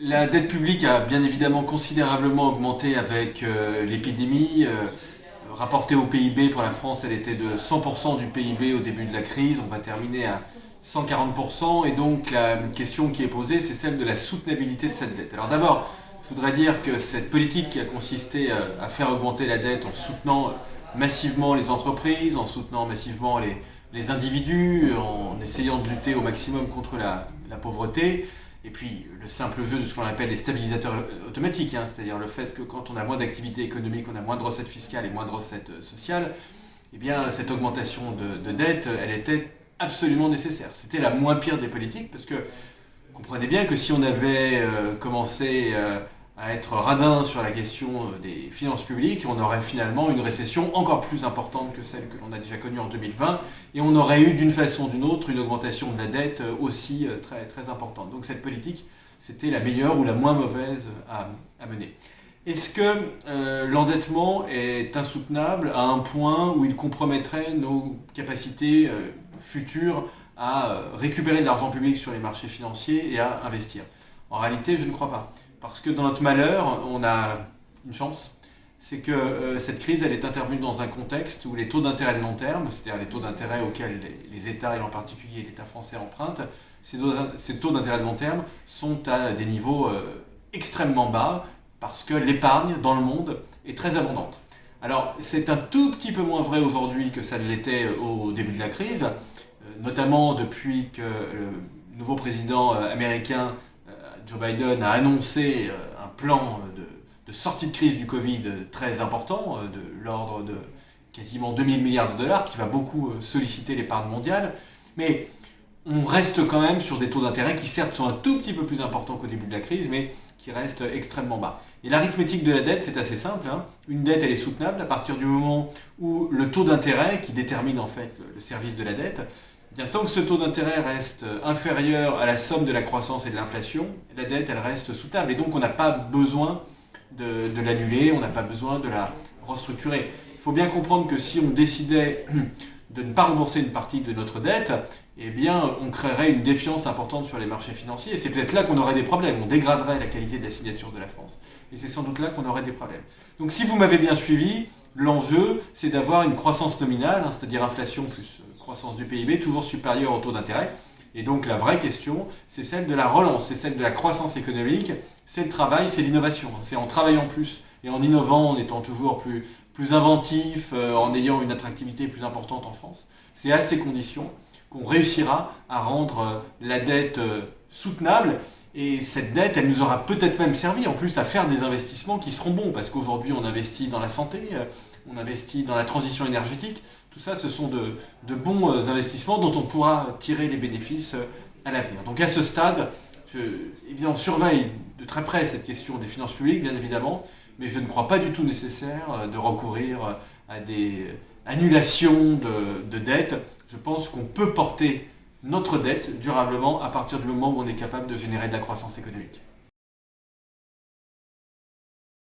La dette publique a bien évidemment considérablement augmenté avec l'épidémie. Rapportée au PIB, pour la France, elle était de 100% du PIB au début de la crise. On va terminer à 140%. Et donc la question qui est posée, c'est celle de la soutenabilité de cette dette. Alors d'abord, je voudrais dire que cette politique qui a consisté à faire augmenter la dette en soutenant massivement les entreprises, en soutenant massivement les individus, en essayant de lutter au maximum contre la pauvreté, et puis le simple jeu de ce qu'on appelle les stabilisateurs automatiques, hein, c'est-à-dire le fait que quand on a moins d'activité économique, on a moins de recettes fiscales et moins de recettes sociales, eh bien cette augmentation de dette, elle était absolument nécessaire. C'était la moins pire des politiques, parce que vous comprenez bien que si on avait commencé à être radin sur la question des finances publiques, on aurait finalement une récession encore plus importante que celle que l'on a déjà connue en 2020, et on aurait eu d'une façon ou d'une autre une augmentation de la dette aussi très, très importante. Donc cette politique, c'était la meilleure ou la moins mauvaise à mener. Est-ce que l'endettement est insoutenable à un point où il compromettrait nos capacités futures à récupérer de l'argent public sur les marchés financiers et à investir? En réalité, je ne crois pas. Parce que dans notre malheur, on a une chance, c'est que cette crise, elle est intervenue dans un contexte où les taux d'intérêt de long terme, c'est-à-dire les taux d'intérêt auxquels les États, et en particulier l'État français, empruntent, ces taux d'intérêt de long terme sont à des niveaux extrêmement bas, parce que l'épargne dans le monde est très abondante. Alors c'est un tout petit peu moins vrai aujourd'hui que ça ne l'était au début de la crise, notamment depuis que le nouveau président américain Joe Biden a annoncé un plan de sortie de crise du Covid très important, de l'ordre de quasiment 2000 milliards de dollars, qui va beaucoup solliciter l'épargne mondiale. Mais on reste quand même sur des taux d'intérêt qui certes sont un tout petit peu plus importants qu'au début de la crise, mais qui restent extrêmement bas. Et l'arithmétique de la dette, c'est assez simple, hein. Une dette, elle est soutenable à partir du moment où le taux d'intérêt, qui détermine en fait le service de la dette, bien, tant que ce taux d'intérêt reste inférieur à la somme de la croissance et de l'inflation, la dette, elle reste soutenable. Et donc, on n'a pas besoin de l'annuler, on n'a pas besoin de la restructurer. Il faut bien comprendre que si on décidait de ne pas rembourser une partie de notre dette, eh bien, on créerait une défiance importante sur les marchés financiers. Et c'est peut-être là qu'on aurait des problèmes. On dégraderait la qualité de la signature de la France. Et c'est sans doute là qu'on aurait des problèmes. Donc, si vous m'avez bien suivi, l'enjeu, c'est d'avoir une croissance nominale, hein, c'est-à-dire inflation plus croissance du PIB, toujours supérieure au taux d'intérêt. Et donc la vraie question, c'est celle de la relance, c'est celle de la croissance économique, c'est le travail, c'est l'innovation. C'est en travaillant plus et en innovant, en étant toujours plus inventif, en ayant une attractivité plus importante en France. C'est à ces conditions qu'on réussira à rendre la dette soutenable. Et cette dette, elle nous aura peut-être même servi en plus à faire des investissements qui seront bons, parce qu'aujourd'hui on investit dans la santé, on investit dans la transition énergétique. Tout ça, ce sont de bons investissements dont on pourra tirer les bénéfices à l'avenir. Donc à ce stade, on surveille de très près cette question des finances publiques, bien évidemment, mais je ne crois pas du tout nécessaire de recourir à des annulations de dettes. Je pense qu'on peut porter notre dette durablement à partir du moment où on est capable de générer de la croissance économique.